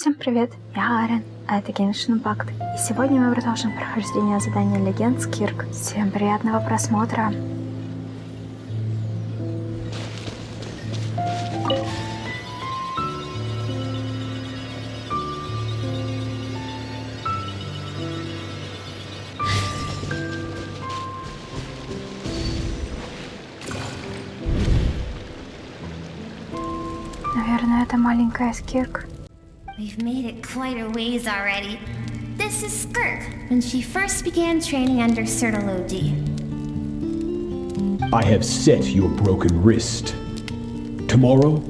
Всем привет, я Арен, а это Genshin Impact, и сегодня мы продолжим прохождение задания легенд Скирк. Всем приятного просмотра! Наверное, это маленькая Скирк. We've made it quite a ways already. This is Skirk, when she first began training under Surtalogi. I have set your broken wrist. Tomorrow,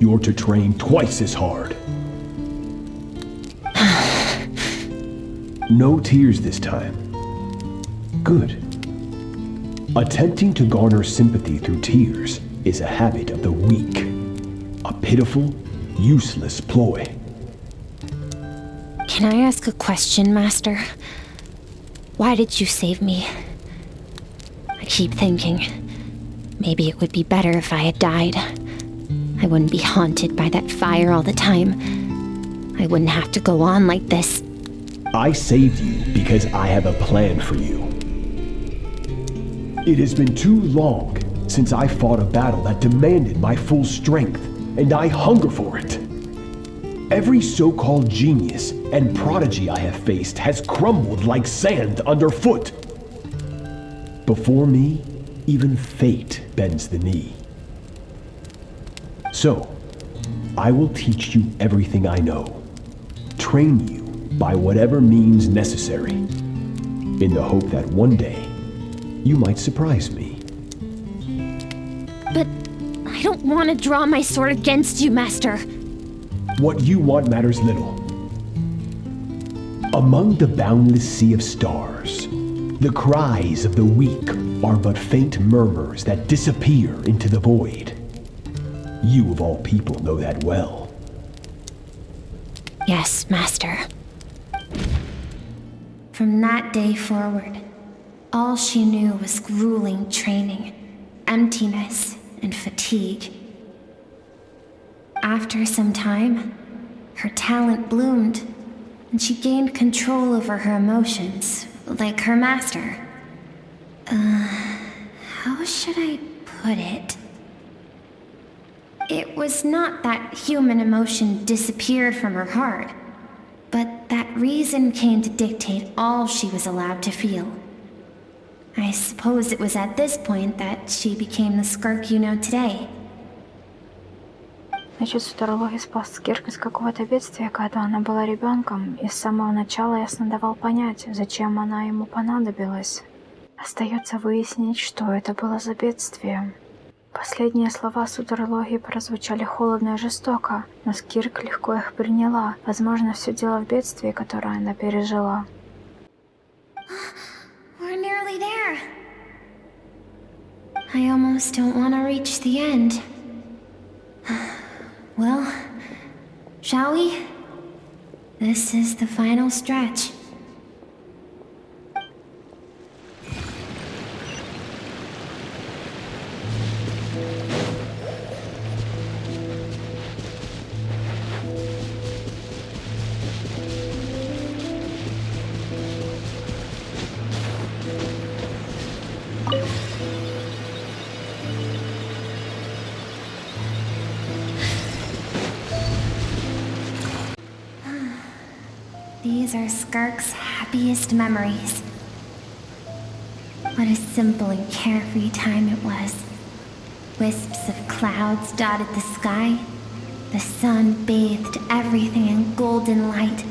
you're to train twice as hard. No tears this time. Good. Attempting to garner sympathy through tears is a habit of the weak. A pitiful, useless ploy. Can I ask a question, Master? Why did you save me? I keep thinking, maybe it would be better if I had died. I wouldn't be haunted by that fire all the time. I wouldn't have to go on like this. I saved you because I have a plan for you. It has been too long since I fought a battle that demanded my full strength, and I hunger for it. Every so-called genius and prodigy I have faced has crumbled like sand underfoot. Before me, even fate bends the knee. So, I will teach you everything I know, train you by whatever means necessary, in the hope that one day, you might surprise me. But I don't want to draw my sword against you, Master. What you want matters little. Among the boundless sea of stars, the cries of the weak are but faint murmurs that disappear into the void. You of all people know that well. Yes, Master. From that day forward, all she knew was grueling training, emptiness, and fatigue. After some time, her talent bloomed, and she gained control over her emotions, like her master. How should I put it? It was not that human emotion disappeared from her heart, but that reason came to dictate all she was allowed to feel. I suppose it was at this point that she became the Skirk you know today. Значит, Сурталоги спас Скирк из какого-то бедствия, когда она была ребенком, и с самого начала ясно давал понять, зачем она ему понадобилась. Остается выяснить, что это было за бедствие. Последние слова Сурталоги прозвучали холодно и жестоко, но Скирк легко их приняла. Возможно, все дело в бедствии, которое она пережила. We're nearly there. I almost don't want to reach the end. Well, shall we? This is the final stretch. These are Skirk's happiest memories. What a simple and carefree time it was. Wisps of clouds dotted the sky. The sun bathed everything in golden light.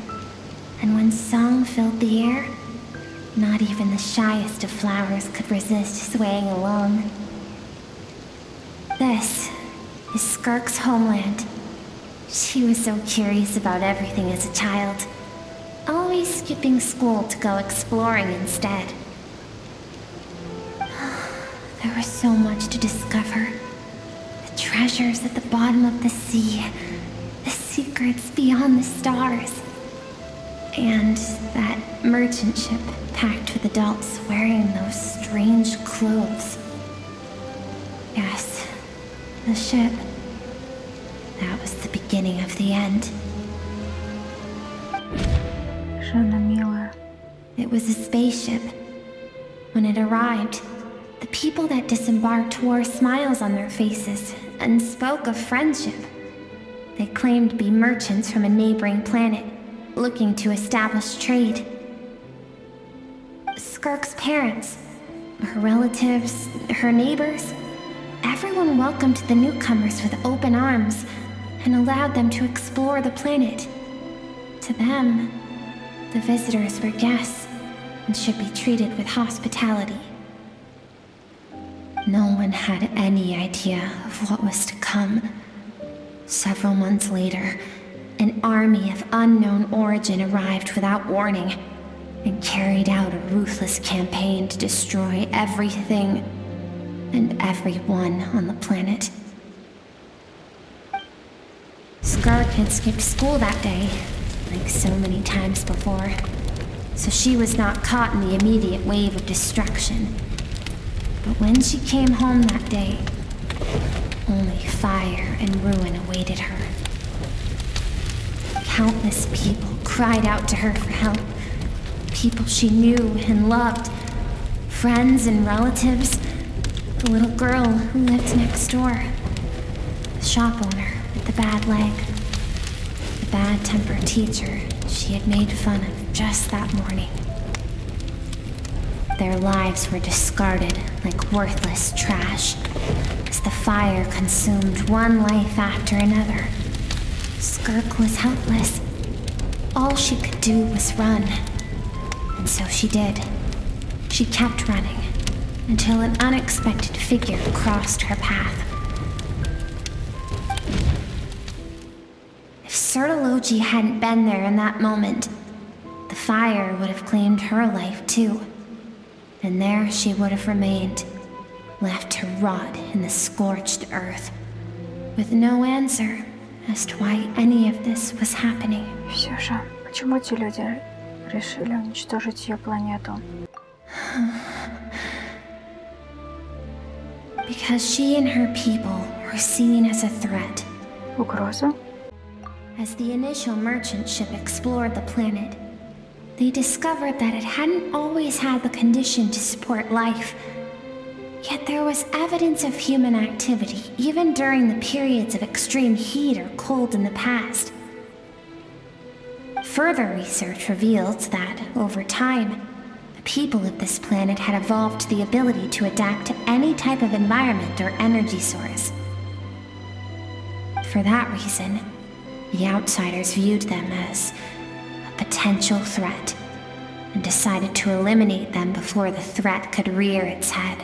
And when song filled the air, not even the shyest of flowers could resist swaying along. This is Skirk's homeland. She was so curious about everything as a child. Always skipping school to go exploring instead. There was so much to discover. The treasures at the bottom of the sea, the secrets beyond the stars, and that merchant ship packed with adults wearing those strange clothes. Yes, the ship. That was the beginning of the end. же она милая. It was a spaceship. When it arrived, the people that disembarked wore smiles on their faces and spoke of friendship. They claimed to be merchants from a neighboring planet, looking to establish trade. Skirk's parents, her relatives, her neighbors, everyone welcomed the newcomers with open arms and allowed them to explore the planet. To them, the visitors were guests and should be treated with hospitality. No one had any idea of what was to come. Several months later, an army of unknown origin arrived without warning and carried out a ruthless campaign to destroy everything and everyone on the planet. Skirk had skipped school that day, like so many times before, so she was not caught in the immediate wave of destruction. But when she came home that day, only fire and ruin awaited her. Countless people cried out to her for help. People she knew and loved. Friends and relatives. The little girl who lived next door. The shop owner with the bad leg. The bad-tempered teacher she had made fun of just that morning. Their lives were discarded like worthless trash as the fire consumed one life after another. Skirk was helpless. All she could do was run. And so she did. She kept running until an unexpected figure crossed her path. If Surtalogi hadn't been there in that moment, the fire would have claimed her life too. And there she would have remained, left to rot in the scorched earth, with no answer as to why any of this was happening. Все же, почему эти люди решили уничтожить ее планету? Because she and her people were seen as a threat. Угроза? As the initial merchant ship explored the planet, they discovered that it hadn't always had the condition to support life. Yet there was evidence of human activity, even during the periods of extreme heat or cold in the past. Further research revealed that, over time, the people of this planet had evolved the ability to adapt to any type of environment or energy source. For that reason, the outsiders viewed them as a potential threat and decided to eliminate them before the threat could rear its head.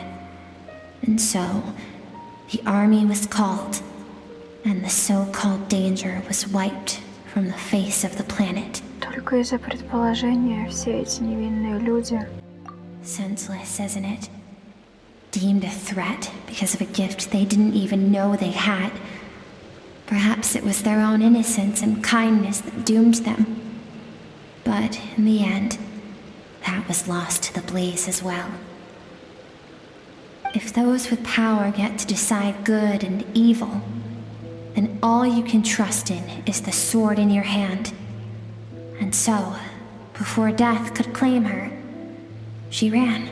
And so, the army was called, and the so-called danger was wiped from the face of the planet. Только из-за предположения все эти невинные люди. Senseless, isn't it? Deemed a threat because of a gift they didn't even know they had. Perhaps it was their own innocence and kindness that doomed them. But in the end, that was lost to the blaze as well. If those with power get to decide good and evil, then all you can trust in is the sword in your hand. And so, before death could claim her, she ran.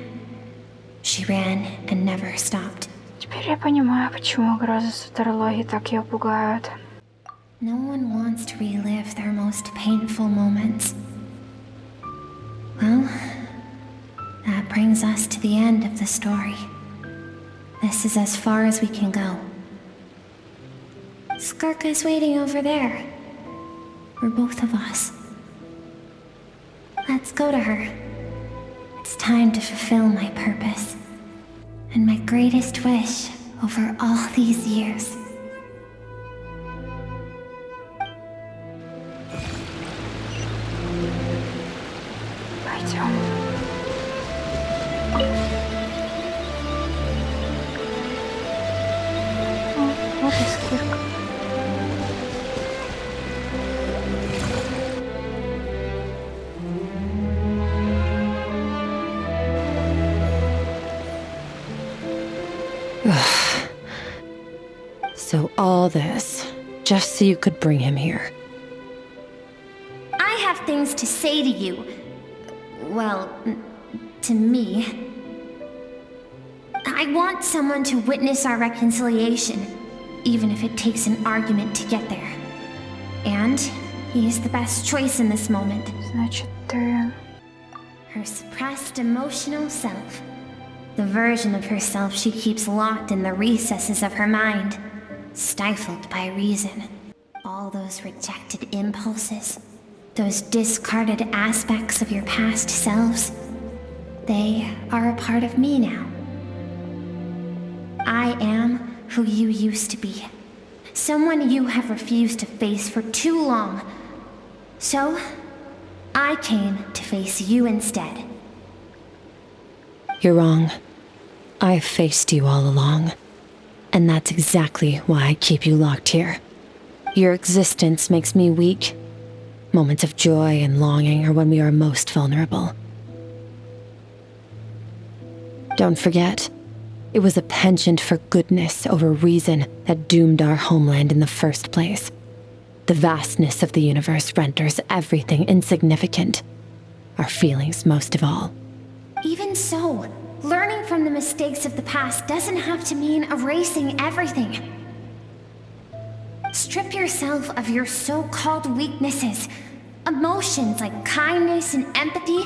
She ran and never stopped. Теперь я понимаю, почему угрозы Сурталоги так ее пугают. No one wants to relive their most painful moments. Well, that brings us to the end of the story. This is as far as we can go. Skirk is waiting over there. For both of us. Let's go to her. It's time to fulfill my purpose. And my greatest wish over all these years. Пойдем. Вот и Скирк. So all this, just so you could bring him here. I have things to say to you. Well, to me. I want someone to witness our reconciliation, even if it takes an argument to get there. And he is the best choice in this moment. Значит, ты... Her suppressed emotional self. The version of herself she keeps locked in the recesses of her mind, stifled by reason. All those rejected impulses, those discarded aspects of your past selves, they are a part of me now. I am who you used to be. Someone you have refused to face for too long. So, I came to face you instead. You're wrong. I've faced you all along. And that's exactly why I keep you locked here. Your existence makes me weak. Moments of joy and longing are when we are most vulnerable. Don't forget, it was a penchant for goodness over reason that doomed our homeland in the first place. The vastness of the universe renders everything insignificant. Our feelings most of all. Even so, learning from the mistakes of the past doesn't have to mean erasing everything. Strip yourself of your so-called weaknesses, emotions like kindness and empathy,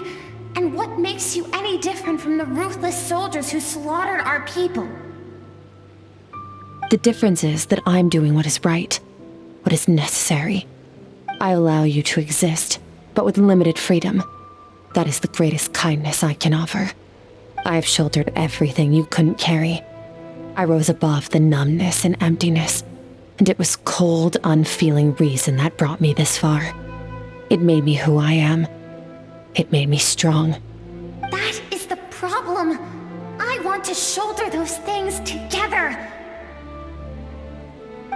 and what makes you any different from the ruthless soldiers who slaughtered our people? The difference is that I'm doing what is right, what is necessary. I allow you to exist, but with limited freedom. That is the greatest kindness I can offer. I have shouldered everything you couldn't carry. I rose above the numbness and emptiness, and it was cold, unfeeling reason that brought me this far. It made me who I am. It made me strong. That is the problem. I want to shoulder those things together.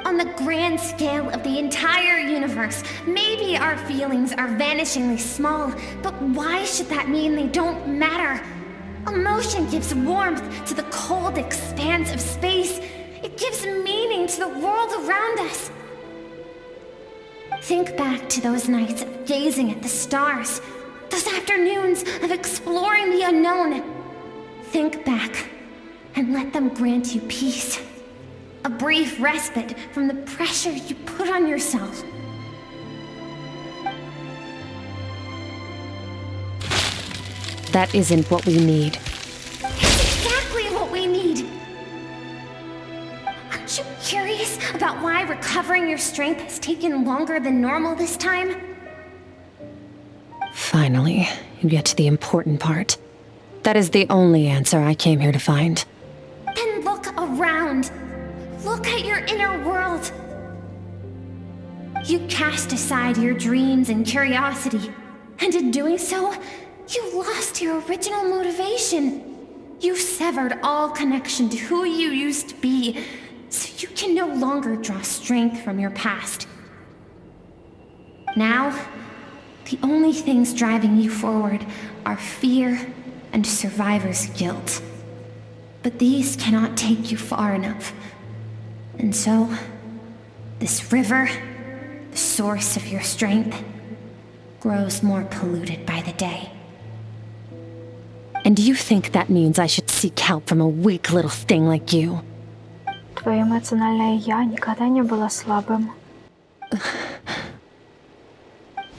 On the grand scale of the entire universe, maybe our feelings are vanishingly small, but why should that mean they don't matter? Emotion gives warmth to the cold expanse of space. It gives meaning to the world around us. Think back to those nights of gazing at the stars, those afternoons of exploring the unknown. Think back and let them grant you peace. A brief respite from the pressure you put on yourself. That isn't what we need. It's exactly what we need. Aren't you curious about why recovering your strength has taken longer than normal this time? Finally, you get to the important part. That is the only answer I came here to find. Then look around. Look at your inner world. You cast aside your dreams and curiosity, and in doing so, you lost your original motivation. You severed all connection to who you used to be, so you can no longer draw strength from your past. Now, the only things driving you forward are fear and survivor's guilt. But these cannot take you far enough. And so, this river, the source of your strength, grows more polluted by the day. And you think that means I should seek help from a weak little thing like you? Твое эмоциональное «я» никогда не было слабым.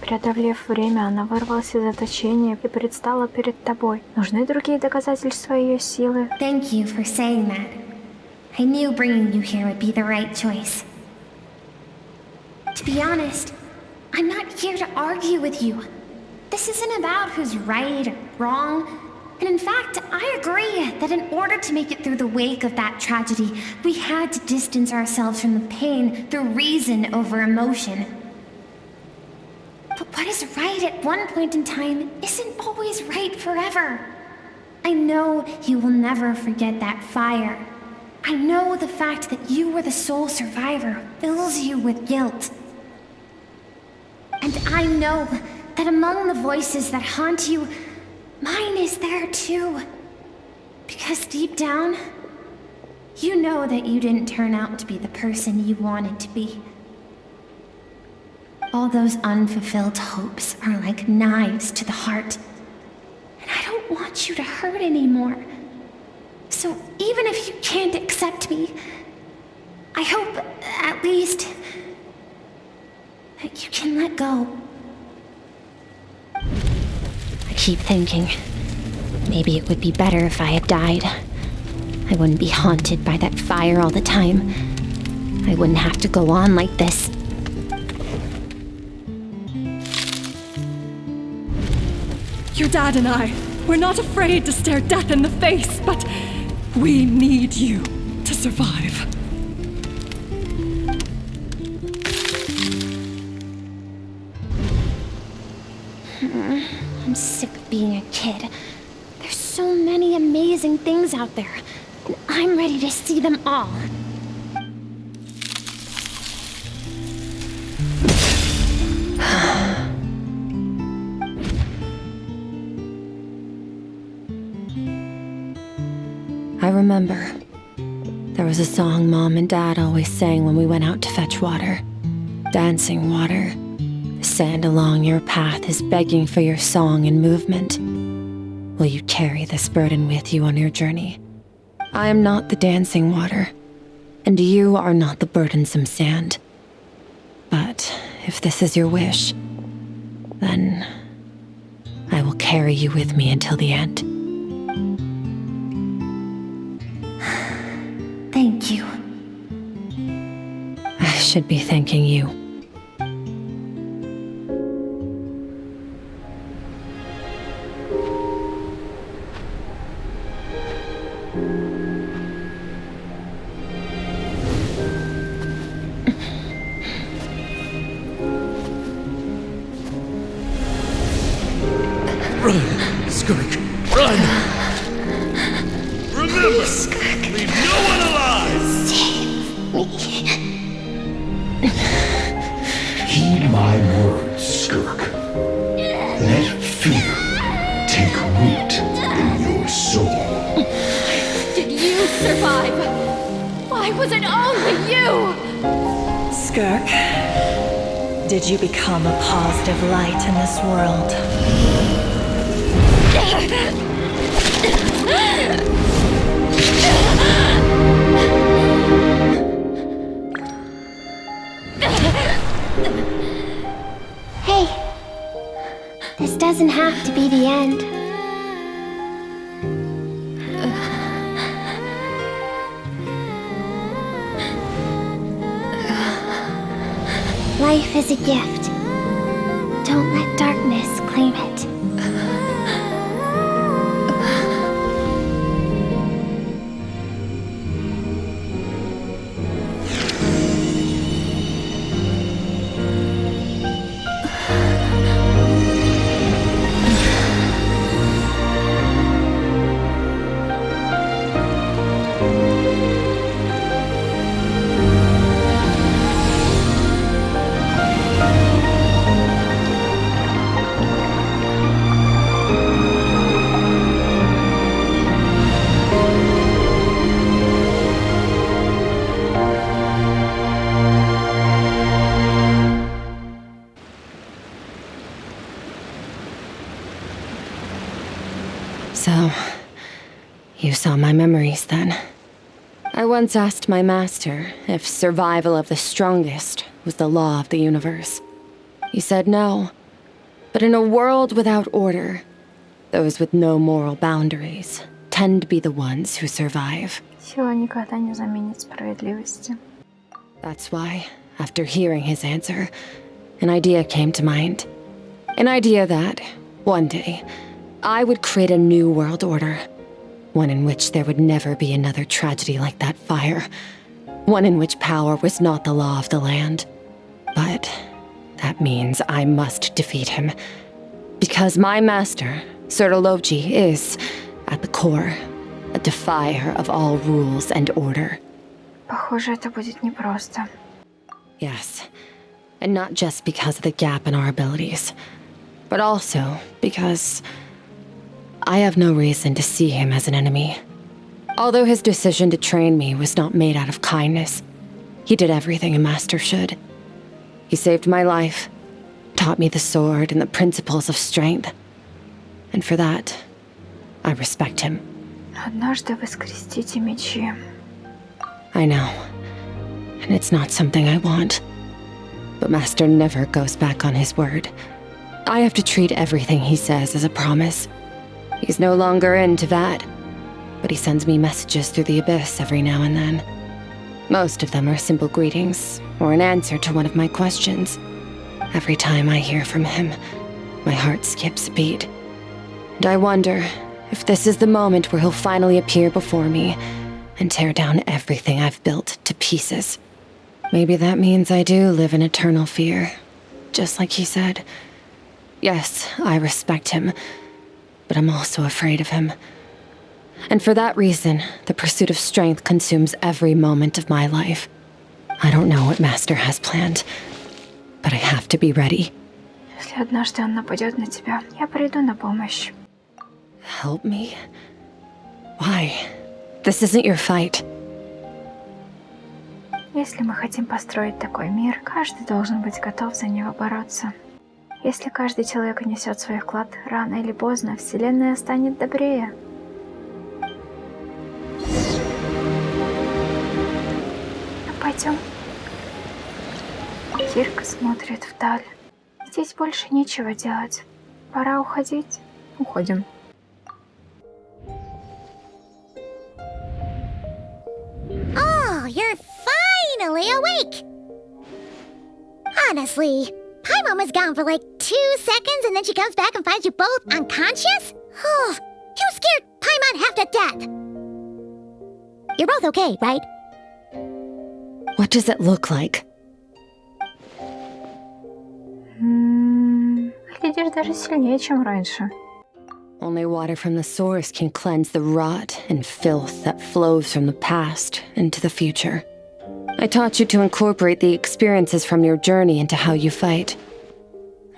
Преодолев время, она вырвалась из заточения и предстала перед тобой. Нужны другие доказательства ее силы? Thank you for saying that. I knew bringing you here would be the right choice. To be honest, I'm not here to argue with you. This isn't about who's right or wrong. And in fact, I agree that in order to make it through the wake of that tragedy, we had to distance ourselves from the pain through reason over emotion. But what is right at one point in time isn't always right forever. I know you will never forget that fire. I know the fact that you were the sole survivor fills you with guilt. And I know that among the voices that haunt you, mine is there too. Because deep down, you know that you didn't turn out to be the person you wanted to be. All those unfulfilled hopes are like knives to the heart. And I don't want you to hurt anymore. So even if you can't accept me, I hope, at least, that you can let go. I keep thinking, maybe it would be better if I had died. I wouldn't be haunted by that fire all the time. I wouldn't have to go on like this. Your dad and I, we're not afraid to stare death in the face, but we need you to survive. I'm sick of being a kid. There's so many amazing things out there, and I'm ready to see them all. I remember. There was a song Mom and Dad always sang when we went out to fetch water. Dancing water. The sand along your path is begging for your song and movement. Will you carry this burden with you on your journey? I am not the dancing water, and you are not the burdensome sand. But if this is your wish, then I will carry you with me until the end. Thank you. I should be thanking you. Run, Skirk, run! Remember, leave no one alive! Heed my words, Skirk. Let fear take root in your soul. Did you survive? Why was it only you? Skirk, did you become a positive light in this world? Hey, this doesn't have to be the end. Life is a gift. Don't let darkness claim it. So, you saw my memories then. I once asked my master if survival of the strongest was the law of the universe. He said no. But in a world without order, those with no moral boundaries tend to be the ones who survive. Сила никогда не заменит справедливости. That's why, after hearing his answer, an idea came to mind. An idea that, one day, I would create a new world order. One in which there would never be another tragedy like that fire. One in which power was not the law of the land. But that means I must defeat him. Because my master, Surtalogi, is, at the core, a defier of all rules and order. Похоже, это будет непросто. Yes, and not just because of the gap in our abilities, but also because I have no reason to see him as an enemy. Although his decision to train me was not made out of kindness, he did everything a master should. He saved my life, taught me the sword and the principles of strength. And for that, I respect him. Однажды вы скрестите мечи. I know. And it's not something I want. But Master never goes back on his word. I have to treat everything he says as a promise. He's no longer into that. But he sends me messages through the abyss every now and then. Most of them are simple greetings, or an answer to one of my questions. Every time I hear from him, my heart skips a beat. And I wonder if this is the moment where he'll finally appear before me and tear down everything I've built to pieces. Maybe that means I do live in eternal fear, just like he said. Yes, I respect him, but I'm also afraid of him. And for that reason, the pursuit of strength consumes every moment of my life. I don't know what Master has planned, but I have to be ready. Если однажды он нападет на тебя, я приду на помощь. Help me? Why? This isn't your fight. Если мы хотим построить такой мир, каждый должен быть готов за него бороться. Если каждый человек внесет свой вклад, рано или поздно Вселенная станет добрее. Ну, пойдем. Скирк смотрит вдаль. Здесь больше нечего делать. Пора уходить. Уходим. Oh, you're finally awake! Honestly, Paimon was gone for like 2 seconds and then she comes back and finds you both unconscious? Oh, you scared Paimon half to death! You're both okay, right? What does it look like? Глядишь, даже сильнее, чем раньше. Only water from the source can cleanse the rot and filth that flows from the past into the future. I taught you to incorporate the experiences from your journey into how you fight.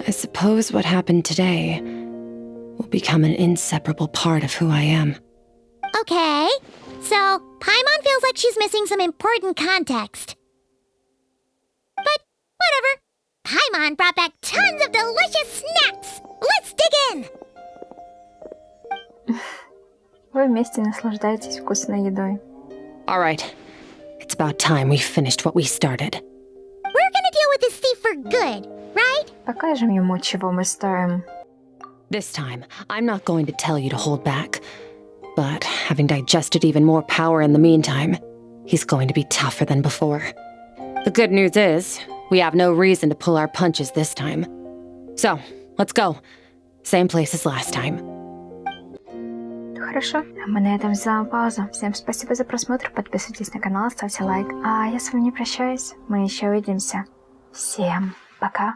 I suppose what happened today will become an inseparable part of who I am. Okay, so Paimon feels like she's missing some important context. But whatever. Paimon brought back tons of delicious snacks! Let's dig in! Вы вместе наслаждаетесь вкусной едой. All right. It's about time we finished what we started. We're gonna deal with this thief for good, right? Покажем ему, чего мы стоим. This time, I'm not going to tell you to hold back. But having digested even more power in the meantime, he's going to be tougher than before. The good news is, we have no reason to pull our punches this time. So, let's go. Same place as last time. Хорошо, а мы на этом сделаем паузу. Всем спасибо за просмотр, подписывайтесь на канал, ставьте лайк. А я с вами не прощаюсь, мы еще увидимся. Всем пока.